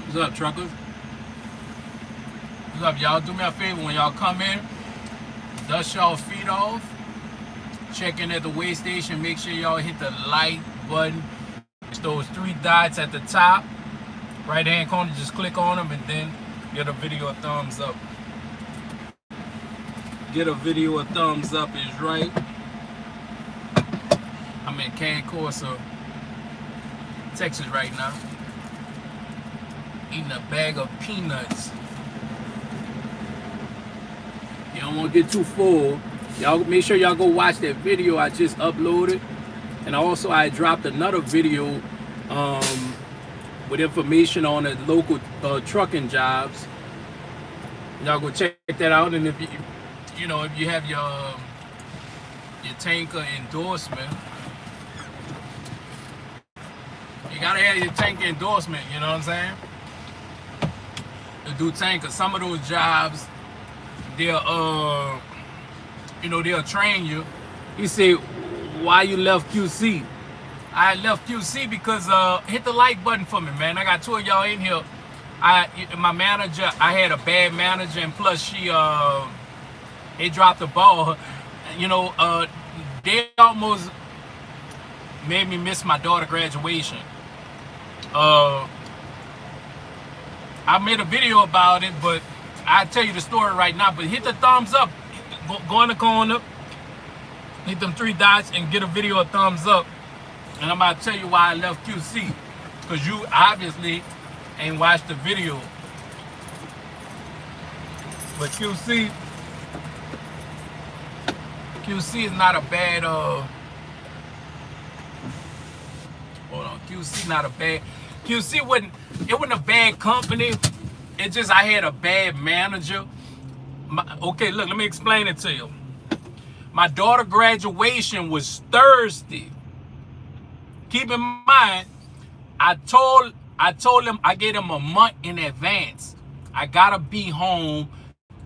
What's up, truckers? What's up, y'all? Do me a favor when y'all come in, dust y'all feet off, check in at the weigh station, make sure y'all hit the like button. It's those three dots at the top, right hand corner, just click on them and then get a video a thumbs up. Get a video a thumbs up is right. I'm in Concordia, Texas right now, eating a bag of peanuts. You don't want to get too full. Y'all make sure y'all go watch that video I just uploaded. And also I dropped another video with information on the local trucking jobs. Y'all go check that out. And if you know, if you have your tanker endorsement, you gotta have your tanker endorsement, you know what I'm saying? To do tanker. Some of those jobs, they'll you know, they'll train you. You say, why you left QC? I left QC because hit the like button for me, man. I got two of y'all in here. My manager, I had a bad manager, and plus she they dropped the ball. You know, they almost made me miss my daughter's graduation. I made a video about it, but I'll tell you the story right now. But hit the thumbs up. Go in the corner, hit them three dots, and get a video a thumbs up. And I'm about to tell you why I left QC. Because you obviously ain't watched the video. But QC is not a bad, hold on, QC not a bad, QC wasn't a bad company. It just, I had a bad manager. Okay, look, let me explain it to you. My daughter's graduation was Thursday. Keep in mind, I told him, I gave him a month in advance. I gotta be home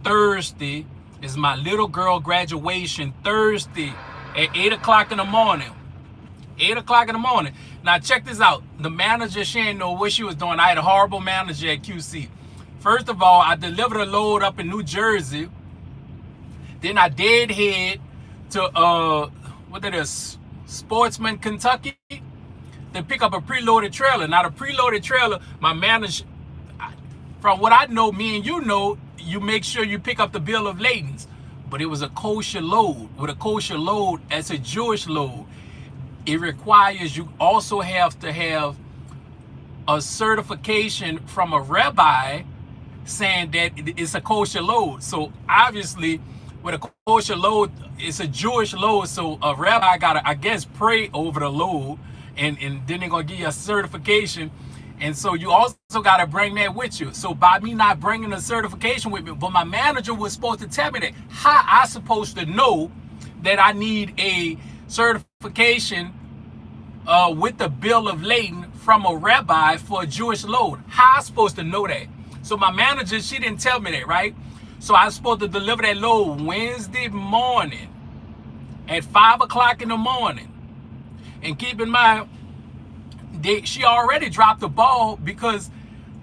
Thursday. Is my little girl graduation Thursday at 8 o'clock in the morning. 8 o'clock in the morning. Now check this out. The manager, she didn't know what she was doing. I had a horrible manager at QC. First of all, I delivered a load up in New Jersey. Then I did head to what that is, Sportsman, Kentucky, to pick up a preloaded trailer. Now the preloaded trailer, my manager, from what I know, me and you know, you make sure you pick up the bill of ladings. But it was a kosher load. With a kosher load, as a Jewish load, it requires you also have to have a certification from a rabbi saying that it's a kosher load. So obviously with a kosher load, it's a Jewish load, so a rabbi gotta, I guess, pray over the load, and then they're gonna give you a certification. And so you also gotta bring that with you. So by me not bringing a certification with me, but my manager was supposed to tell me that, how I supposed to know that I need a certification with the bill of lading from a rabbi for a Jewish load? How I supposed to know that? So my manager, she didn't tell me that, right? So I was supposed to deliver that load Wednesday morning at 5 o'clock in the morning. And keep in mind, she already dropped the ball because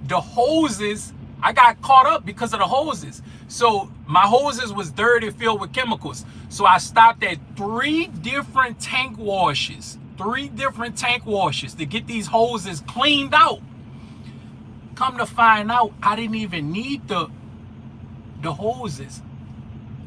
the hoses, I got caught up because of the hoses. So my hoses was dirty, filled with chemicals. So I stopped at 3 different tank washes to get these hoses cleaned out. Come to find out, I didn't even need the hoses.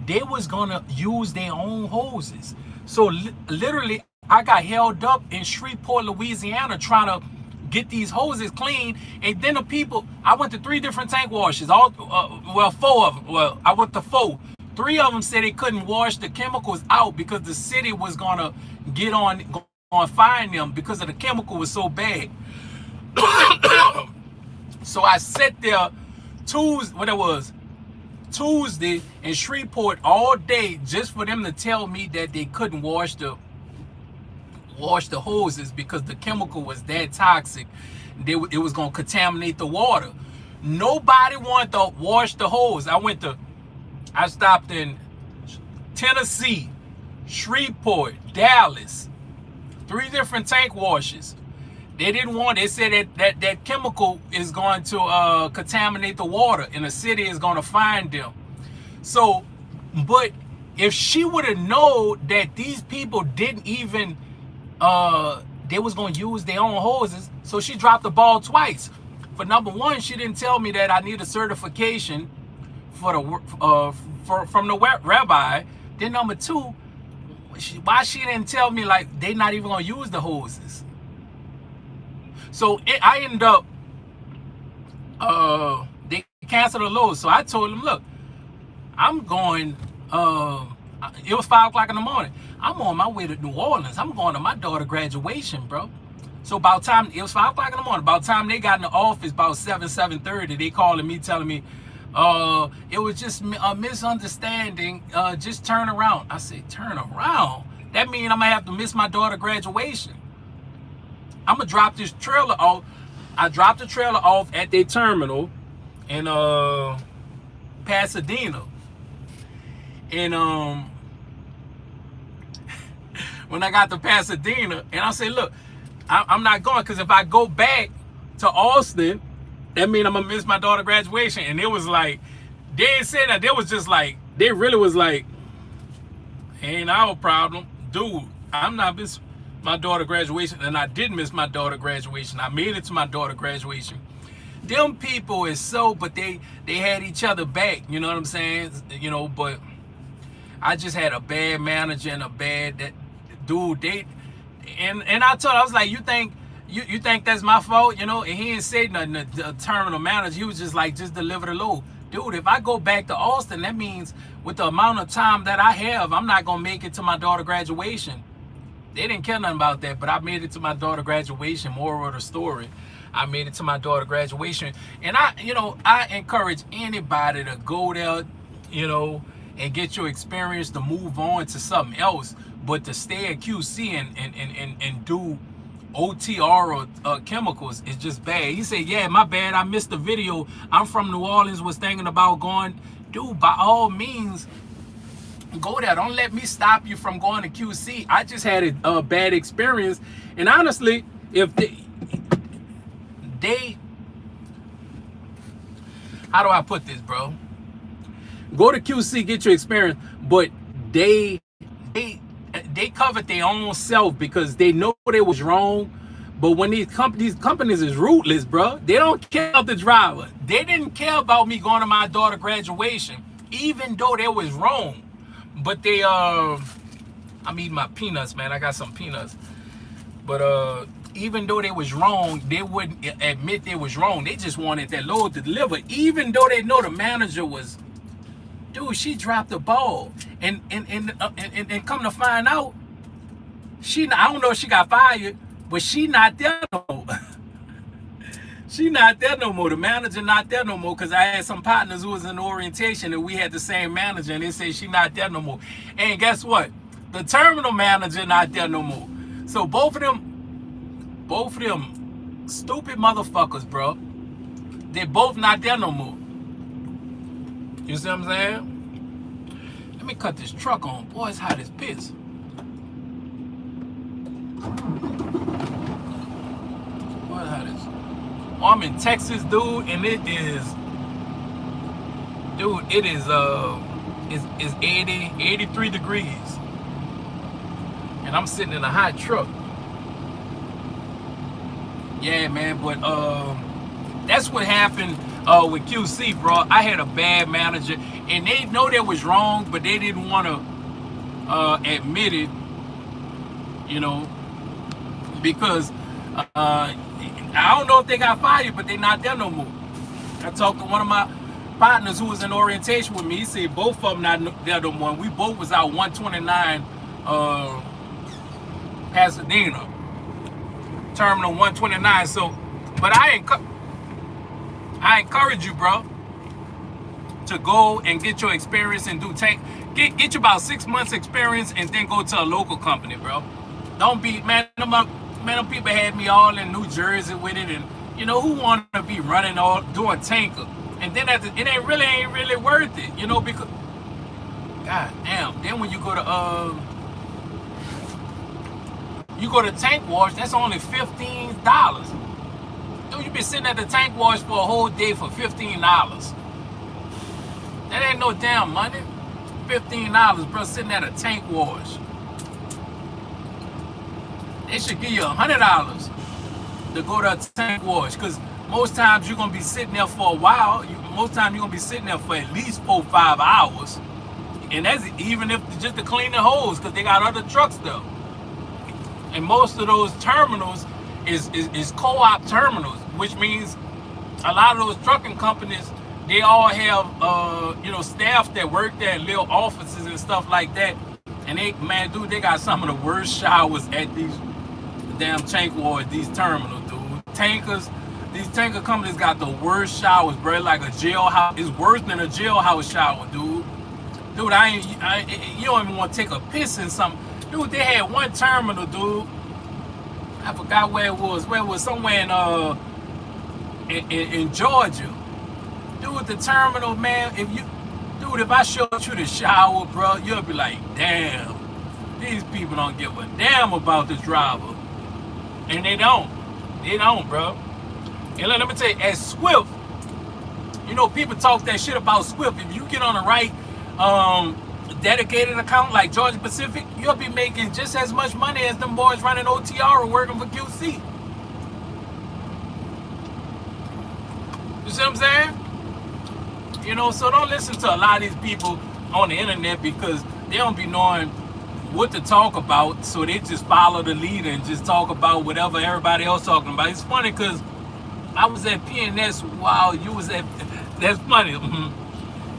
They was gonna use their own hoses. So literally, I got held up in Shreveport, Louisiana, trying to get these hoses clean. And then the people, I went to 3 different tank washes, all 4 of them. Well, I went to 4. 3 of them said they couldn't wash the chemicals out because the city was gonna get on fine them because of the chemical was so bad. So I sat there Tuesday in Shreveport all day just for them to tell me that they couldn't wash the hoses because the chemical was that toxic. It was gonna contaminate the water. Nobody wanted to wash the hose. I stopped in Tennessee, Shreveport, Dallas, 3 different tank washes. They didn't want. They said that chemical is going to contaminate the water, and the city is going to fine them. So, but if she would have known that these people didn't even, they was going to use their own hoses, so she dropped the ball twice. For number one, she didn't tell me that I need a certification for the from the rabbi. Then number two, why she didn't tell me like they not even going to use the hoses? So I ended up, they canceled the load. So I told them, look, I'm going, it was 5 o'clock in the morning. I'm on my way to New Orleans. I'm going to my daughter's graduation, bro. So about time, it was 5 o'clock in the morning. About time they got in the office, about 7:30, they calling me, telling me, it was just a misunderstanding. Just turn around. I said, turn around? That means I'm going to have to miss my daughter's graduation. I'm going to drop this trailer off. I dropped the trailer off at their terminal in Pasadena. And when I got to Pasadena, and I said, look, I'm not going, because if I go back to Austin, that means I'm going to miss my daughter's graduation. And it was like, they didn't say that. They was just like, they really was like, ain't our problem. Dude, I'm not missing my daughter's graduation, and I did miss my daughter's graduation. I made it to my daughter's graduation. Them people is so, but they had each other back, you know what I'm saying? You know, but I just had a bad manager and a bad, that dude, and I told her, I was like, you think that's my fault, you know? And he didn't say nothing. The terminal manager, he was just like, just deliver the load. Dude, if I go back to Austin, that means with the amount of time that I have, I'm not gonna make it to my daughter's graduation. They didn't care nothing about that, but I made it to my daughter's graduation. Moral of the story, I made it to my daughter's graduation. And I encourage anybody to go there, you know, and get your experience, to move on to something else. But to stay at QC and do OTR or chemicals is just bad. He said, yeah, my bad, I missed the video. I'm from New Orleans, was thinking about going. Dude, by all means, go there. Don't let me stop you from going to QC. I just had a bad experience. And honestly, if they how do I put this, bro? Go to QC, get your experience, but they covered their own self because they know they was wrong. But when these companies is ruthless, bro, they don't care about the driver. They didn't care about me going to my daughter's graduation, even though they was wrong. But they, I'm eating my peanuts, man. I got some peanuts. But even though they was wrong, they wouldn't admit they was wrong. They just wanted that load to deliver, even though they know the manager was, dude, she dropped the ball. And come to find out, I don't know if she got fired, but she not there no more. She not there no more. The manager not there no more, because I had some partners who was in orientation and we had the same manager, and they say she not there no more. And guess what? The terminal manager not there no more. So both of them stupid motherfuckers, bro, they both not there no more. You see what I'm saying? Let me cut this truck on. Boy, it's hot as piss. What hot is? I'm in Texas, dude, and it is, it's 83 degrees. And I'm sitting in a hot truck. Yeah, man, but that's what happened with QC, bro. I had a bad manager, and they know they was wrong, but they didn't want to admit it, you know, because I don't know if they got fired, but they not there no more. I talked to one of my partners who was in orientation with me. He said both of them not there no more. We both was out 129 Pasadena, Terminal 129. So, but I encourage you, bro, to go and get your experience and get you about 6 months experience, and then go to a local company, bro. Don't be, man, them people had me all in New Jersey with it, and you know who want to be running all doing tanker, and then it ain't really worth it, you know, because god damn. Then when you go to You go to tank wash, that's only $15. Dude, you been sitting at the tank wash for a whole day for $15. That ain't no damn money. $15, bro, sitting at a tank wash. They should give you $100 to go to a tank wash, because most times you're gonna be sitting there for a while. Most times you're gonna be sitting there for at least 4-5 hours, and that's even if just to clean the hose, because they got other trucks though. And most of those terminals is co-op terminals, which means a lot of those trucking companies, they all have staff that work there in little offices and stuff like that. And they got some of the worst showers at these damn tank wars, these terminals, dude. These tanker companies got the worst showers, bro. Like a jailhouse. It's worse than a jailhouse shower, dude. Dude, you don't even want to take a piss in something. Dude, they had one terminal, dude. I forgot where it was. Where it was, somewhere in Georgia. Dude, the terminal, man. If I showed you the shower, bro, you'll be like, damn, these people don't give a damn about the driver. And they don't, bro. And let me tell you, at Swift, people talk that shit about Swift. If you get on the right dedicated account like Georgia Pacific, you'll be making just as much money as them boys running OTR or working for QC. You see what I'm saying? So don't listen to a lot of these people on the internet, because they don't be knowing what to talk about, so they just follow the leader and just talk about whatever everybody else talking about. It's funny because I was at PNS while you was at, that's funny.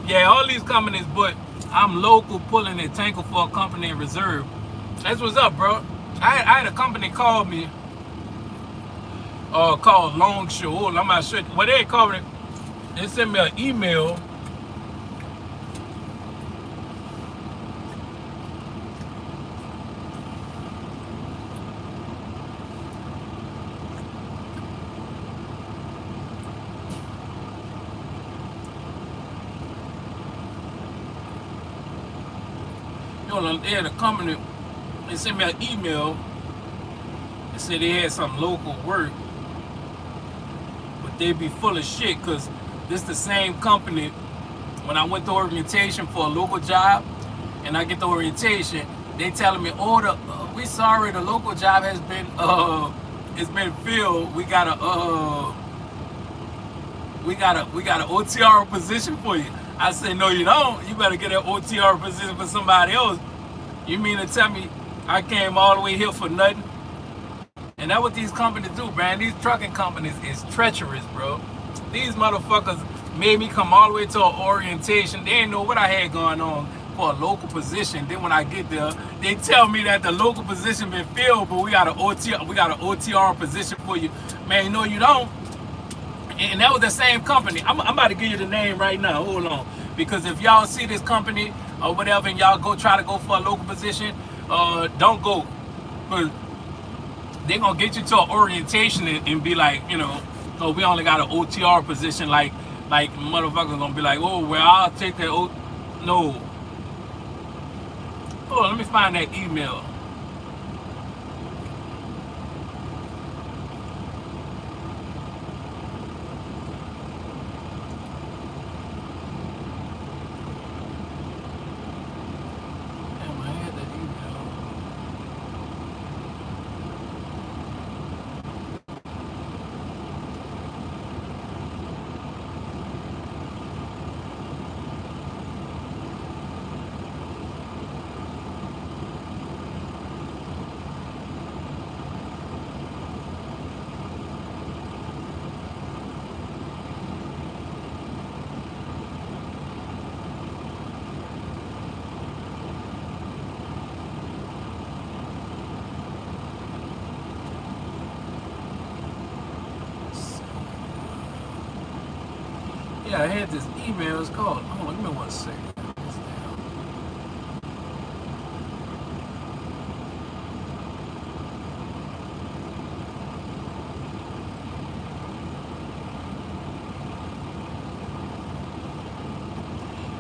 Yeah, all these companies, but I'm local pulling a tanker for a company in reserve. That's what's up, bro. I had a company call me, called Longshore. I'm not sure what they called it. They sent me an email. They had a company. They sent me an email. They said they had some local work, but they be full of shit, because this the same company. When I went to orientation for a local job, and I get the orientation, they telling me, "Oh, we sorry, the local job has been it's been filled. We got an OTR position for you." I said, "No, you don't. You better get an OTR position for somebody else. You mean to tell me I came all the way here for nothing?" And that's what these companies do, man. These trucking companies is treacherous, bro. These motherfuckers made me come all the way to an orientation. They didn't know what I had going on for a local position. Then when I get there, they tell me that the local position been filled, but we got an OTR position for you. Man, no, you don't. And that was the same company. I'm about to give you the name right now. Hold on. Because if y'all see this company or whatever and y'all try to go for a local position, don't go. Because they're going to get you to an orientation and be like, oh, we only got an OTR position. Like motherfuckers going to be like, oh, well, I'll take that. No. Hold on, let me find that email. Yeah, I had this email. It's called. Hold on, give me 1 second.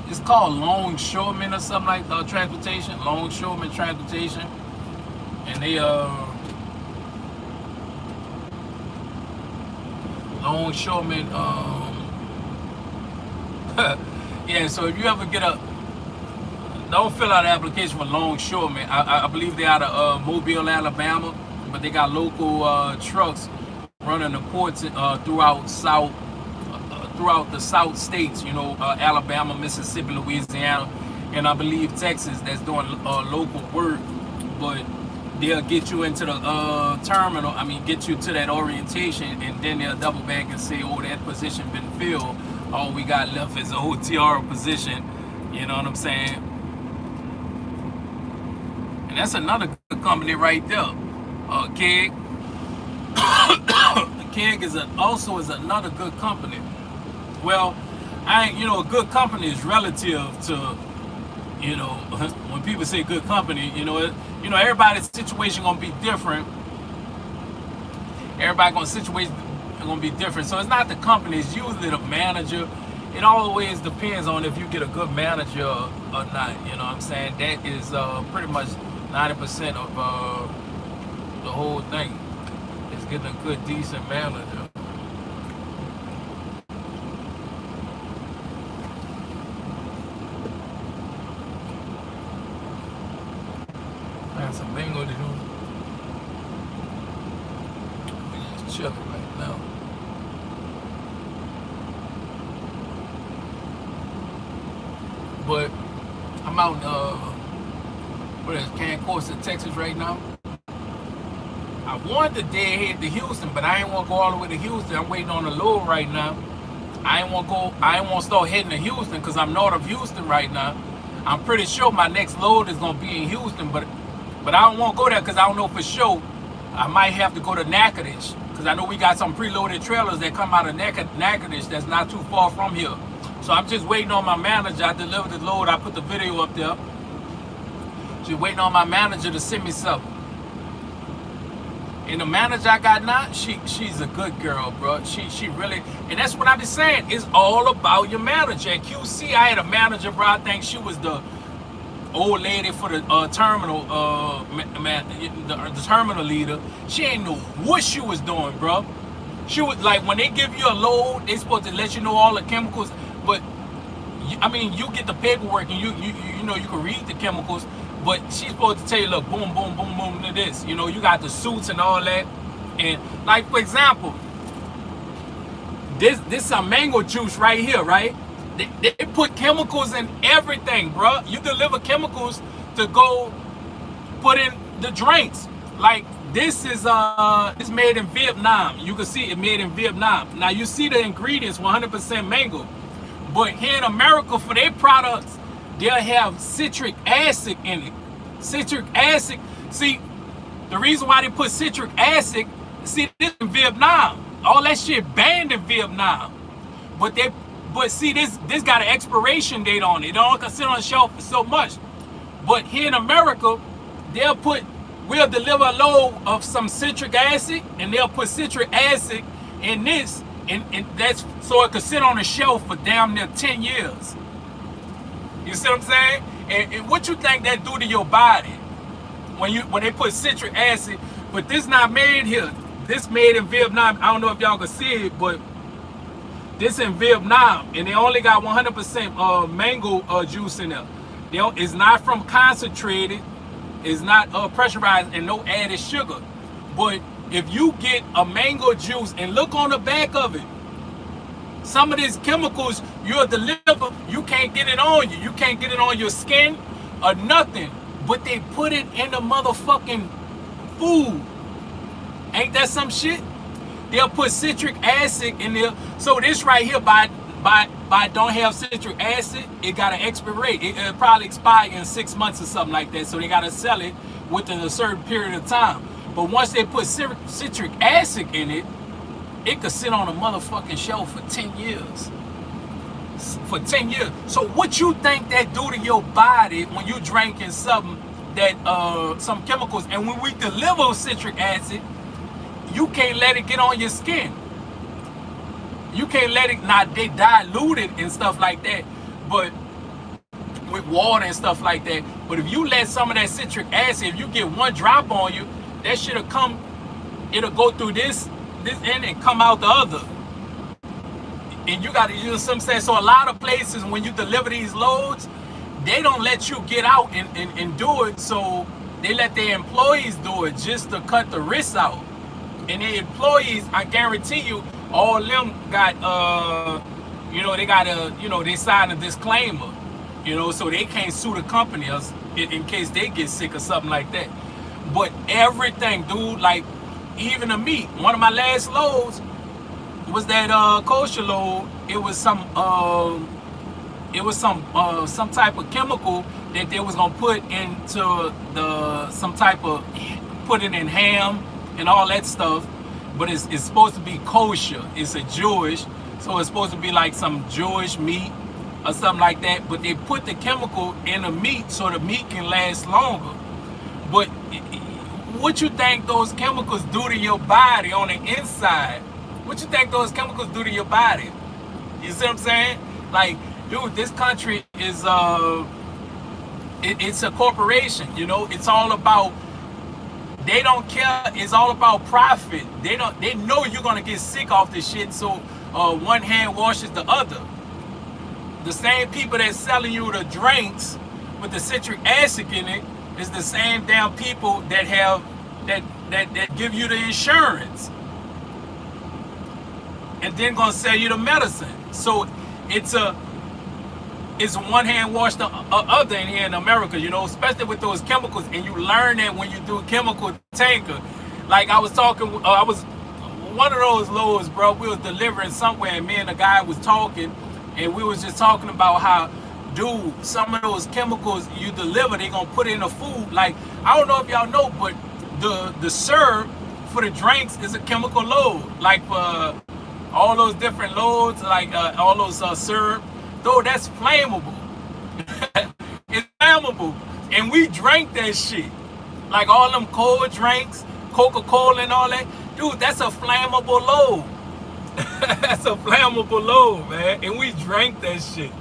It's called Longshoreman or something like that. Transportation, Longshoreman Transportation, and they Longshoreman. Yeah. So if you ever get a, don't fill out an application for Longshoreman. I believe they're out of Mobile, Alabama, but they got local trucks running the ports throughout the South states. You know, Alabama, Mississippi, Louisiana, and I believe Texas. That's doing local work, but they'll get you into the terminal. I mean, get you to that orientation, and then they'll double back and say, "Oh, that position been filled. All we got left is a OTR position." You know what I'm saying? And that's another good company right there. KEG. KEG is also another good company. Well, a good company is relative to, when people say good company, everybody's situation gonna be different. Everybody's situation gonna be different. So it's not the company, it's usually the manager. It always depends on if you get a good manager or not. You know what I'm saying? That is pretty much 90% of the whole thing. Is getting a good, decent manager. Man, some bingo to do. We just chilling right now. But I'm out in Cancosta, Texas right now. I wanted to dead head to Houston, but I ain't want to go all the way to Houston. I'm waiting on the load right now. I ain't want to start heading to Houston because I'm north of Houston right now. I'm pretty sure my next load is gonna be in Houston, but I don't want to go there because I don't know for sure. I might have to go to Natchitoches because I know we got some preloaded trailers that come out of Natchitoches that's not too far from here. So I'm just waiting on my manager. I delivered the load. I put the video up there. Just waiting on my manager to send me something. And the manager I got now, she's a good girl, bro. She really, and that's what I be saying. It's all about your manager. At QC, I had a manager, bro. I think she was the old lady for the terminal, the terminal leader. She ain't know what she was doing, bro. She was like, when they give you a load, they supposed to let you know all the chemicals. But I mean, you get the paperwork and you can read the chemicals. But she's supposed to tell you, look, boom, boom, boom, boom, to this. You know, you got the suits and all that. And like, for example, this some mango juice right here, right? They put chemicals in everything, bro. You deliver chemicals to go put in the drinks. Like, this is it's made in Vietnam. You can see it made in Vietnam. Now you see the ingredients, 100% mango. But here in America, for their products, they'll have citric acid in it. Citric acid. See, the reason why they put citric acid, see, this in Vietnam. All that shit banned in Vietnam. But see, this got an expiration date on it. It don't sit on the shelf for so much. But here in America, we'll deliver a load of some citric acid, and they'll put citric acid in this, and that's so it could sit on the shelf for damn near 10 years. You see what I'm saying? And what you think that do to your body when they put citric acid? But this not made here. This made in Vietnam. I don't know if y'all can see it, but this in Vietnam, and they only got 100% mango juice in there. It's not from concentrated. It's not pressurized and no added sugar. But if you get a mango juice and look on the back of it, some of these chemicals you'll deliver, you can't get it on you. You can't get it on your skin or nothing. But they put it in the motherfucking food. Ain't that some shit? They'll put citric acid in there. So this right here, by don't have citric acid, it got an expiry date. It'll probably expire in 6 months or something like that. So they gotta sell it within a certain period of time. But once they put citric acid in it, it could sit on a motherfucking shelf for 10 years. For 10 years. So what you think that do to your body when you drinking something that some chemicals? And when we deliver citric acid, you can't let it get on your skin. You can't let it, not they dilute it and stuff like that, but with water and stuff like that. But if you let some of that citric acid, if you get one drop on you, that shit'll come, it'll go through this end and come out the other. and you got to use some sense. So a lot of places when you deliver these loads, they don't let you get out and do it. So they let their employees do it just to cut the risks out. And the employees, I guarantee you, all of them got they got they signed a disclaimer, so they can't sue the company in case they get sick or something like that. But everything, dude, like even the meat. One of my last loads was that kosher load. It was some type of chemical that they was gonna put into put it in ham and all that stuff. But it's supposed to be kosher. It's a Jewish, so it's supposed to be like some Jewish meat or something like that. But they put the chemical in the meat so the meat can last longer. But what you think those chemicals do to your body on the inside? What you think those chemicals do to your body? You see what I'm saying? Like, dude, this country is it's a corporation. It's all about. They don't care. It's all about profit. They know you're gonna get sick off this shit. So one hand washes the other. The same people that's selling you the drinks with the citric acid in it is the same damn people that have that give you the insurance and then gonna sell you the medicine. So it's one hand wash the other in here in America, especially with those chemicals. And you learn that when you do a chemical tanker. Like I was talking, I was one of those loads, bro. We was delivering somewhere, and me and the guy was talking, and we was just talking about how, dude, some of those chemicals you deliver, they gonna put in the food. Like, I don't know if y'all know, but the syrup for the drinks is a chemical load. Like for all those different loads, like all those syrup. Though that's flammable. It's flammable. And we drank that shit. Like all them cold drinks, Coca-Cola and all that. Dude, that's a flammable load. That's a flammable load, man. And we drank that shit.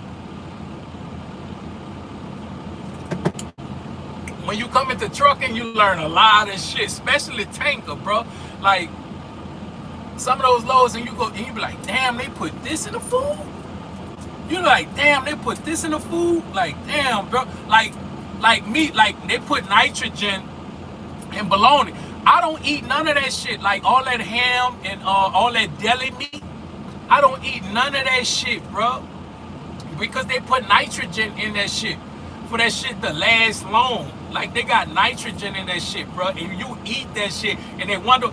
When you come into trucking, you learn a lot of shit, especially tanker, bro. Like some of those loads, and you be like, damn, they put this in the food? You're like, damn, they put this in the food? Like, damn, bro. Like meat, like they put nitrogen in bologna. I don't eat none of that shit. Like all that ham and all that deli meat. I don't eat none of that shit, bro. Because they put nitrogen in that shit for that shit to last long. Like they got nitrogen in that shit, bro. And you eat that shit and they wonder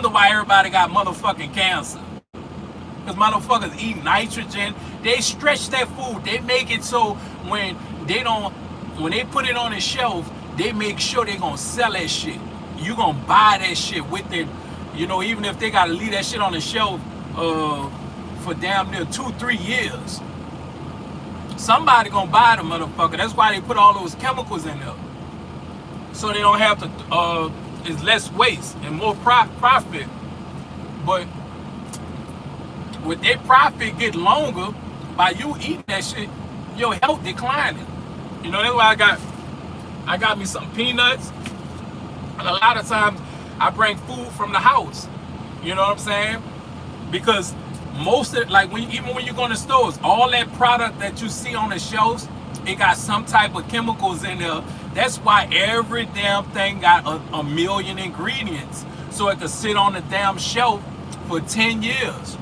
why everybody got motherfucking cancer. Because motherfuckers eat nitrogen. They stretch that food. They make it so when they put it on the shelf, they make sure they gonna sell that shit. You gonna buy that shit with it, even if they gotta leave that shit on the shelf for damn near 2-3 years. Somebody gonna buy the motherfucker. That's why they put all those chemicals in there. So they don't have to, it's less waste and more profit. But with their profit get longer by you eating that shit, your health declining. That's why I got me some peanuts. And a lot of times I bring food from the house. You know what I'm saying? Because most of like even when you go to stores, all that product that you see on the shelves, it got some type of chemicals in there. That's why every damn thing got a million ingredients. So it could sit on the damn shelf for 10 years.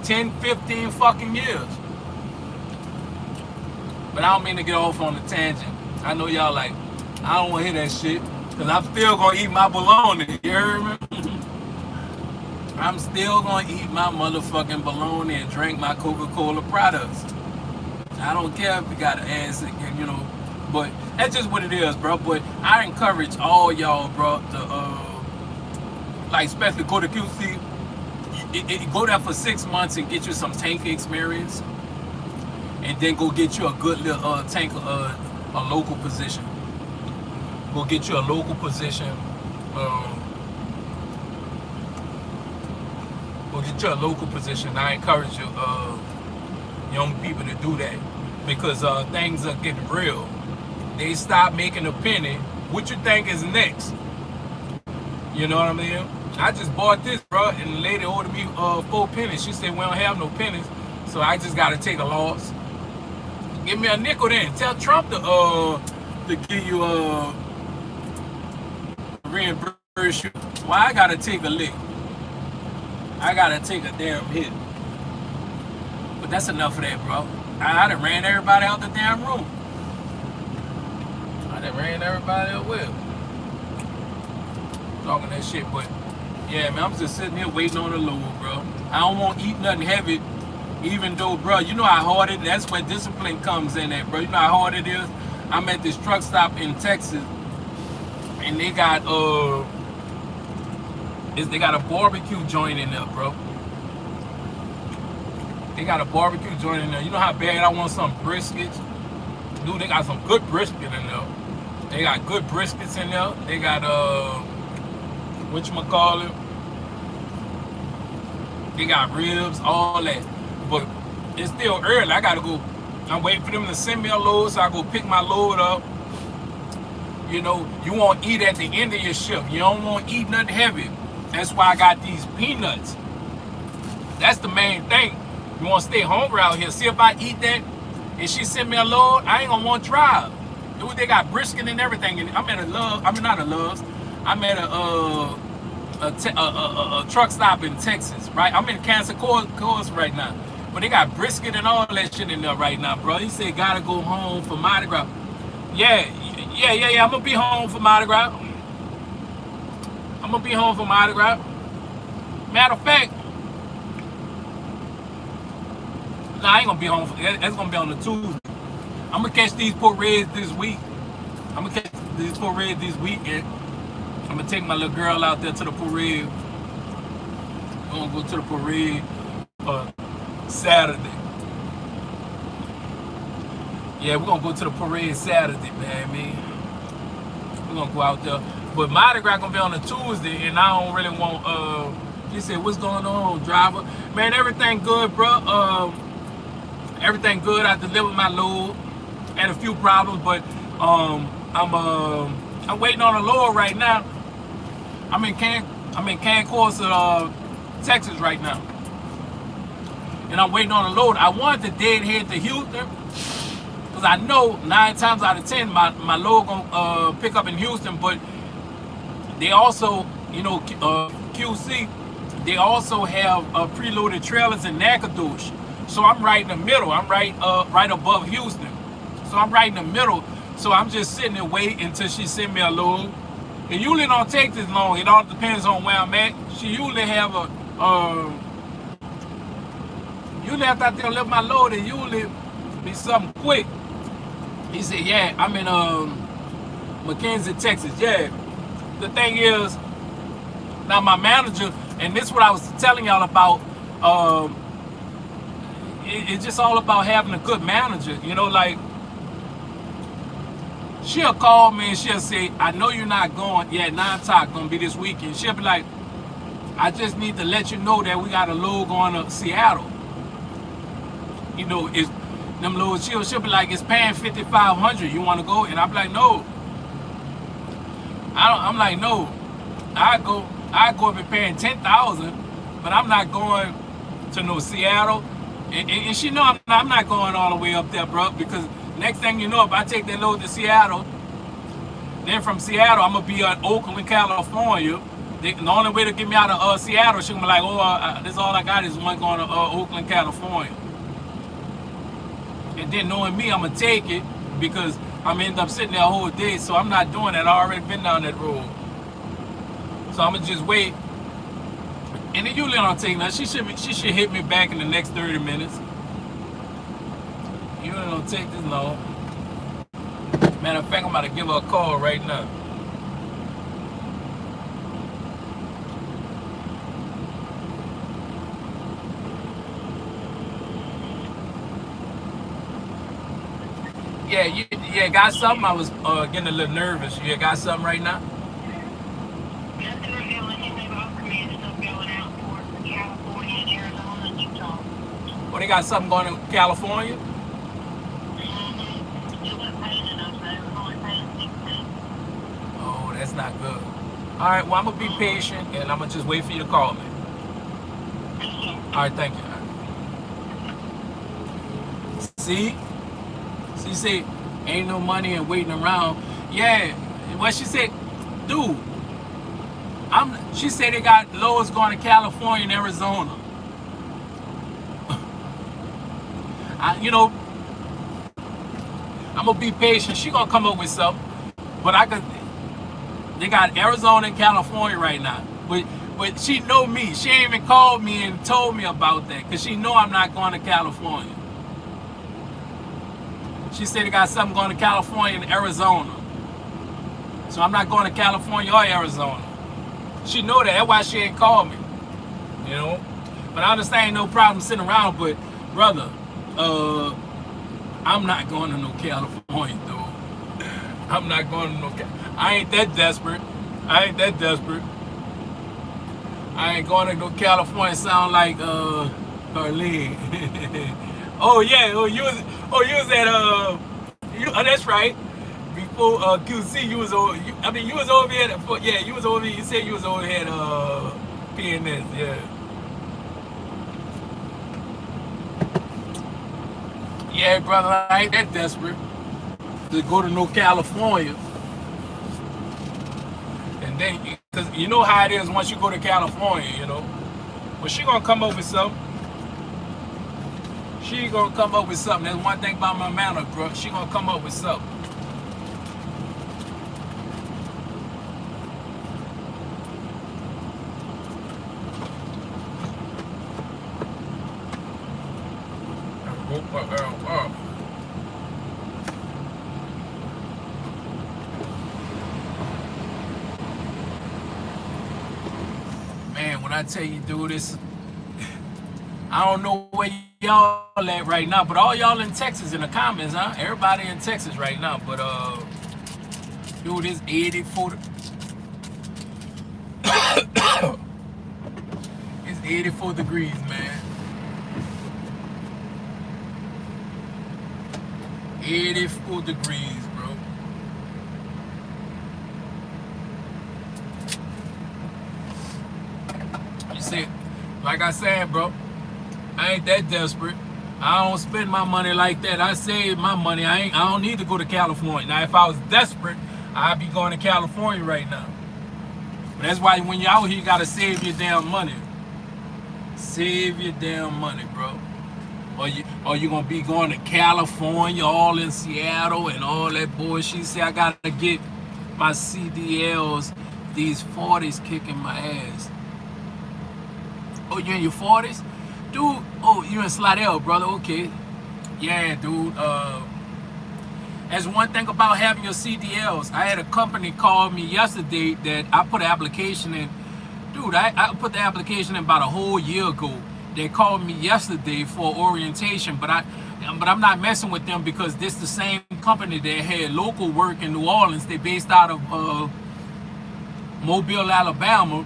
10, 15 fucking years. But I don't mean to get off on a tangent. I know y'all like, I don't want to hear that shit. Because I'm still going to eat my bologna. You heard me? I'm still going to eat my motherfucking bologna and drink my Coca-Cola products. I don't care if you got an ass, but that's just what it is, bro. But I encourage all y'all, bro, to, especially go to QC. Go there for 6 months and get you some tanker experience, and then go get you a good little tanker, a local position. Go get you a local position. Go get you a local position. I encourage you, young people, to do that because things are getting real. They stop making a penny. What you think is next? You know what I mean? I just bought this, bro, and the lady ordered me 4 pennies. She said we don't have no pennies, so I just gotta take a loss. Give me a nickel then. Tell Trump to give you reimburse you. Why I gotta take a lick? I gotta take a damn hit. But that's enough of that, bro. I done ran everybody out the damn room. I done ran everybody out with talking that shit, but yeah, man, I'm just sitting here waiting on the Lord, bro. I don't want to eat nothing heavy, even though, bro, you know how hard it is. That's where discipline comes in at, bro. You know how hard it is. I'm at this truck stop in Texas, and they got they got a barbecue joint in there, bro. They got a barbecue joint in there. You know how bad I want some briskets? Dude, they got some good brisket in there. They got good briskets in there. They got whatchamacallit? They got ribs, all that. But it's still early. I gotta go. I'm waiting for them to send me a load, so I go pick my load up. You know, you want to eat at the end of your shift. You don't want to eat nothing heavy. That's why I got these peanuts. That's the main thing. You want to stay hungry out here. See, if I eat that and she send me a load, I ain't gonna want to drive. Dude, they got brisket and everything. And I'm at a Love's. I mean, not a Love's. I'm at a truck stop in Texas, right? I'm in Cancer Course right now. But they got brisket and all that shit in there right now, bro. He said, gotta go home for Mardi Gras. Yeah. I'm gonna be home for Mardi Gras. I'm gonna be home for Mardi Gras. Matter of fact, I ain't gonna be home. That's gonna be on the Tuesday. I'm gonna catch these parades this week. And I'm gonna take my little girl out there to the parade. I'm gonna go to the parade Saturday. Yeah, we're gonna go to the parade Saturday, man. We're gonna go out there. But Mardi Gras gonna be on a Tuesday, and I don't really want. He said, "What's going on, driver?" Man, everything good, bro. Everything good. I delivered my load. Had a few problems, but I'm waiting on a load right now. I'm in Cancun, Texas right now, and I'm waiting on a load. I wanted to deadhead to Houston. Because I know 9 times out of 10 my load gonna pick up in Houston, but they also, you know, QC, they also have preloaded trailers in Nacogdoches. So I'm right in the middle. I'm right above Houston. So I'm right in the middle. So I'm just sitting there waiting until she send me a load. It usually don't take this long. It all depends on where I'm at. She usually have usually after I deliver my load, it usually be something quick. He said, yeah, I'm in McKenzie, Texas. Yeah. The thing is, now my manager, and this is what I was telling y'all about, it's just all about having a good manager. You know, like, she'll call me and she'll say, I know you're not going. Yeah, 9 o'clock going to be this weekend. She'll be like, I just need to let you know that we got a load going to Seattle. You know, it's them loads. She'll be like, it's paying $5,500. You want to go? And I'm like, no. I'm like, no. I go if it's paying $10,000, but I'm not going to no Seattle. And she know I'm not going all the way up there, bro. Because next thing you know, if I take that load to Seattle, then from Seattle I'm gonna be in Oakland, California. The only way to get me out of Seattle, she'll be like, oh, this all I got is one going to Oakland, California. And then knowing me, I'm gonna take it because I'm gonna end up sitting there a whole day. So I'm not doing that. I already been down that road. So I'm gonna just wait. And it usually don't take nothing. She should hit me back in the next 30 minutes. You don't take this long. Matter of fact, I'm about to give her a call right now. Yeah, got something? I was getting a little nervous. You got something right now? Nothing revealing anything about command stuff going out for California and Arizona and Utah. Well, they got something going in California? It wasn't paying enough, so it was only paying 16. Oh, that's not good. All right, well, I'm going to be patient, and I'm going to just wait for you to call me. Yes, sir. All right, thank you. See? She said, ain't no money and waiting around. Yeah, what she said, dude, she said they got Lowe's going to California and Arizona. You know, I'm going to be patient. She going to come up with something. But they got Arizona and California right now. But she know me. She ain't even called me and told me about that because she know I'm not going to California. She said they got something going to California and Arizona. So I'm not going to California or Arizona. She know that. That's why she ain't called me. You know? But I understand ain't no problem sitting around. But, brother, I'm not going to no California, dude. I'm not going to no California. I ain't that desperate. I ain't going to no California. Sound like Arlene. Oh yeah. You was at that's right. Before QC, you was over. You was over here. Yeah, you was over here. You said you was over here at PNS. Yeah. Yeah, brother. I ain't that desperate to go to no California. And then, cause you know how it is once you go to California, you know. But she gonna come up with something. She gonna come up with something. That's one thing about my manager, bro. She gonna come up with something. Man, when I tell you, dude, this, I don't know where y'all at right now, but all y'all in Texas in the comments, huh? Everybody in Texas right now, but dude, it's 84. It's 84 degrees, man. 84 degrees, bro. You see, like I said, bro, I ain't that desperate. I don't spend my money like that. I save my money. I don't need to go to California. Now, if I was desperate, I'd be going to California right now. But that's why when you're out here, you gotta save your damn money. Save your damn money, bro. Or you gonna be going to California, all in Seattle and all that bullshit. See, I gotta get my CDLs, these 40s kicking my ass. Oh, you in your 40s? Dude, oh, you in Slidell, brother, okay. Yeah, dude, that's one thing about having your CDLs. I had a company call me yesterday that I put an application in. Dude, I put the application in about a whole year ago. They called me yesterday for orientation, but I'm not messing with them because this the same company that had local work in New Orleans. They based out of Mobile, Alabama,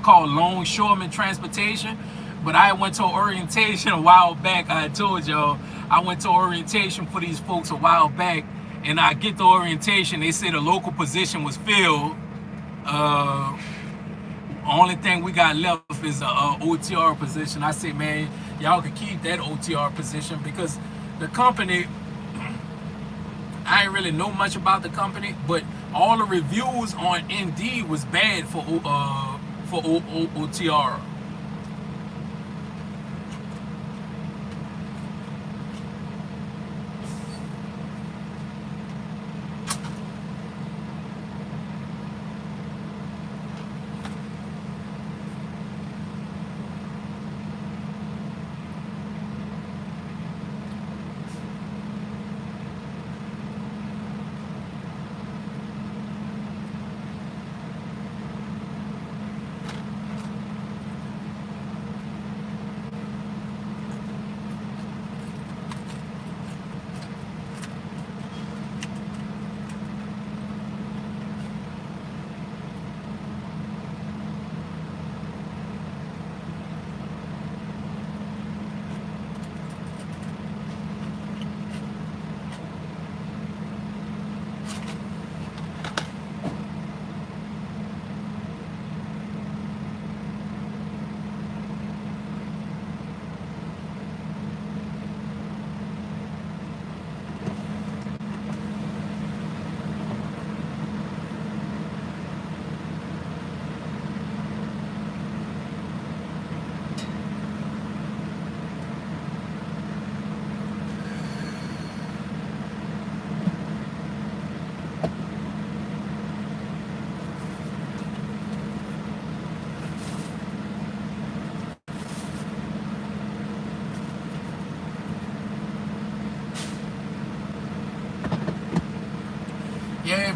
called Longshoreman Transportation. But I went to orientation a while back. I told y'all I went to orientation for these folks a while back, and I get the orientation. They say the local position was filled. Only thing we got left is a OTR position. I say, man, y'all can keep that OTR position because the company, I ain't really know much about the company, but all the reviews on Indeed was bad for OTR.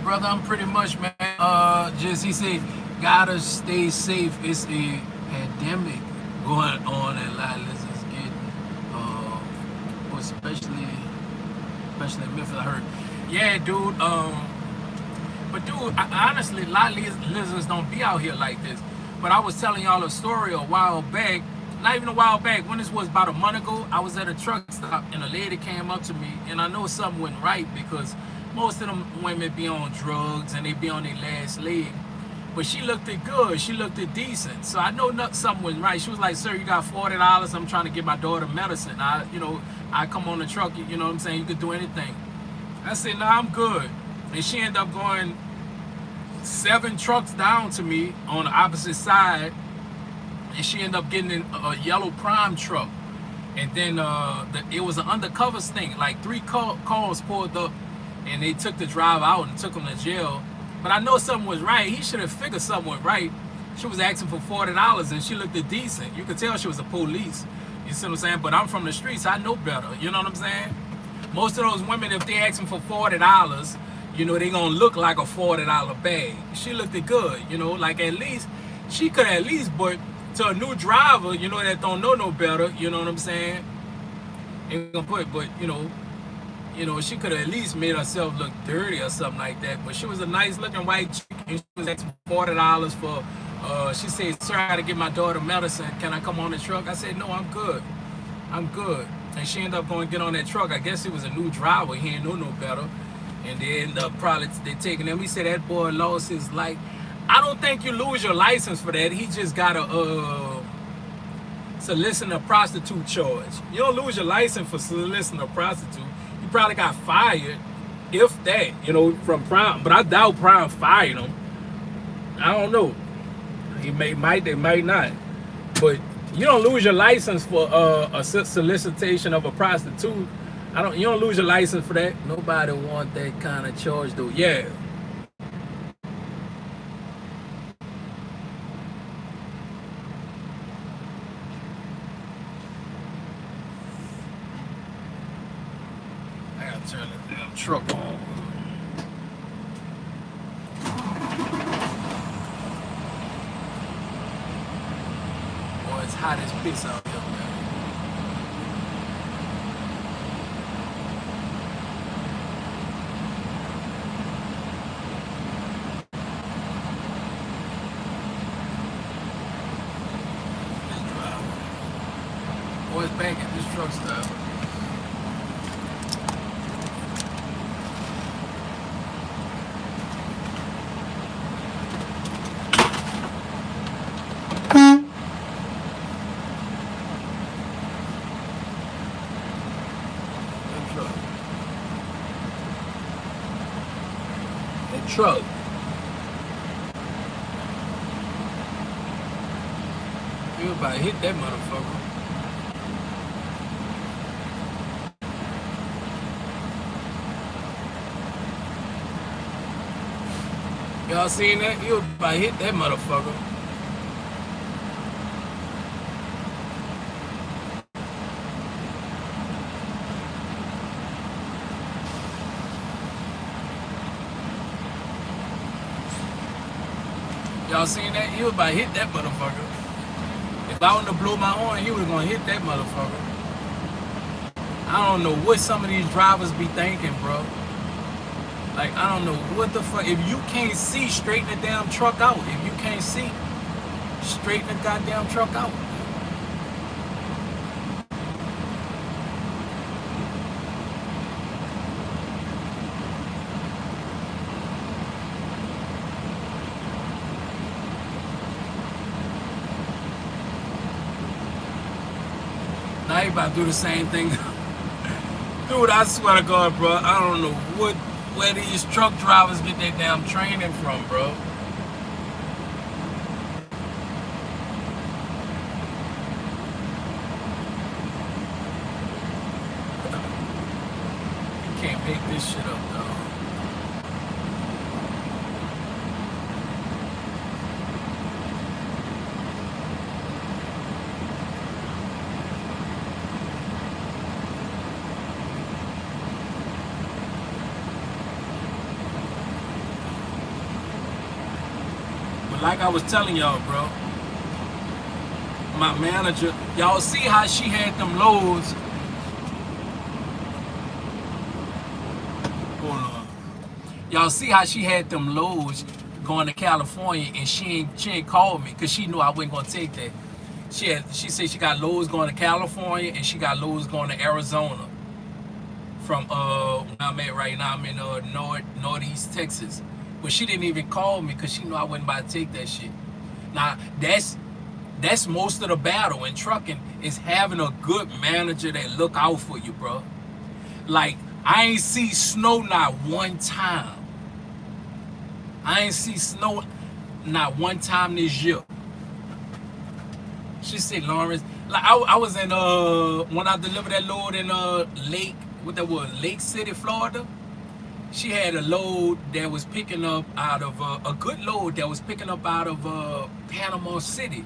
brother, I'm pretty much, man. Just he said, gotta stay safe. It's a pandemic going on, and a lot of lizards get, especially in Memphis. I heard, yeah, dude. But dude, honestly, a lot of lizards don't be out here like this. But I was telling y'all a story a while back. Not even a while back, when this was about a month ago, I was at a truck stop and a lady came up to me, and I know something wasn't right because most of them women be on drugs and they be on their last leg. But she looked it good, she looked it decent. So I know something wasn't right. She was like, sir, you got $40, I'm trying to get my daughter medicine. I come on the truck, you know what I'm saying, you could do anything. I said, nah, I'm good. And she ended up going 7 trucks down to me on the opposite side. And she ended up getting in a yellow prime truck. And then it was an undercover sting. Like 3 cars pulled up and they took the driver out and took him to jail. But I know something was right. He should have figured something was right. She was asking for $40 and she looked decent. You could tell she was a police. You see what I'm saying? But I'm from the streets. I know better. You know what I'm saying? Most of those women, if they asking for $40, you know, they gonna look like a $40 bag. She looked it good. You know, like at least, she could at least, but to a new driver, you know, that don't know no better, you know what I'm saying? Ain't gonna put, but you know, she could have at least made herself look dirty or something like that. But she was a nice looking white chick, and she was asking $40 for. She said, "Sir, I gotta get my daughter medicine. Can I come on the truck?" I said, "No, I'm good. I'm good." And she ended up going to get on that truck. I guess it was a new driver. He didn't know no better, and they ended up they taking him. He said that boy lost his life. I don't think you lose your license for that. He just got a soliciting a prostitute charge. You don't lose your license for soliciting a prostitute. You probably got fired, if that, you know, from Prime. But I doubt Prime fired him. I don't know. He might, they might not. But you don't lose your license for a solicitation of a prostitute. You don't lose your license for that. Nobody want that kind of charge though. Yeah. I gotta turn the damn truck on. Boy, it's hot as piss out here, man. Boys back at this truck stop. That truck. You about to hit that motherfucker. Y'all seen that? You about to hit that motherfucker. Y'all seen that? He was about to hit that motherfucker. If I wouldn't have blew my horn, he was gonna hit that motherfucker. I don't know what some of these drivers be thinking, bro. Like, I don't know what the fuck. If you can't see, straighten the damn truck out. If you can't see, straighten the goddamn truck out. Now you about to do the same thing. Dude, I swear to God, bro, I don't know where these truck drivers get their damn training from, bro. You can't make this shit up, though. like I was telling y'all, bro, my manager, y'all see how she had them loads. Hold on. Y'all see how she had them loads going to California, and she ain't called me because she knew I wasn't gonna take that. She said she got loads going to California and she got loads going to Arizona. From where I'm at right now, I'm in northeast Texas. But she didn't even call me because she knew I wasn't about to take that shit. Now that's most of the battle in trucking, is having a good manager that look out for you, bro. Like, I ain't see snow not one time. I ain't see snow not one time this year. She said, Lawrence, like I was in when I delivered that load in Lake City, Florida. She had a load that was picking up out of a good load that was picking up out of Panama City,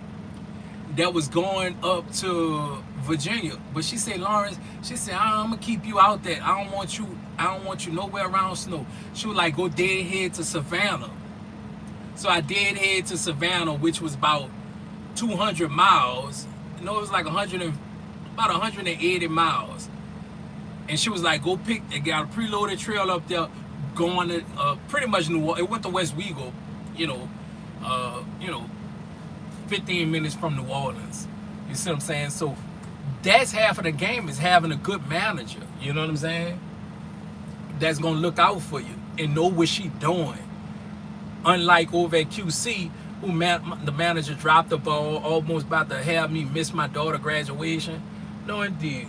that was going up to Virginia. But she said, Lawrence, she said, I'm gonna keep you out there. I don't want you nowhere around snow. She was like, go dead head to Savannah. So I dead head to Savannah, which was about 200 miles. You know, it was like about 180 miles. And she was like, go pick, they got a preloaded trail up there going to pretty much New Orleans. It went to West Wego, 15 minutes from New Orleans. You see what I'm saying? So that's half of the game, is having a good manager. You know what I'm saying? That's gonna look out for you and know what she doing. Unlike over at QC, the manager dropped the ball, almost about to have me miss my daughter's graduation. No, indeed.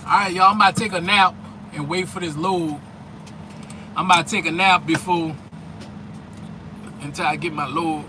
All right, y'all, I'm about to take a nap and wait for this load. I'm about to take a nap until I get my load.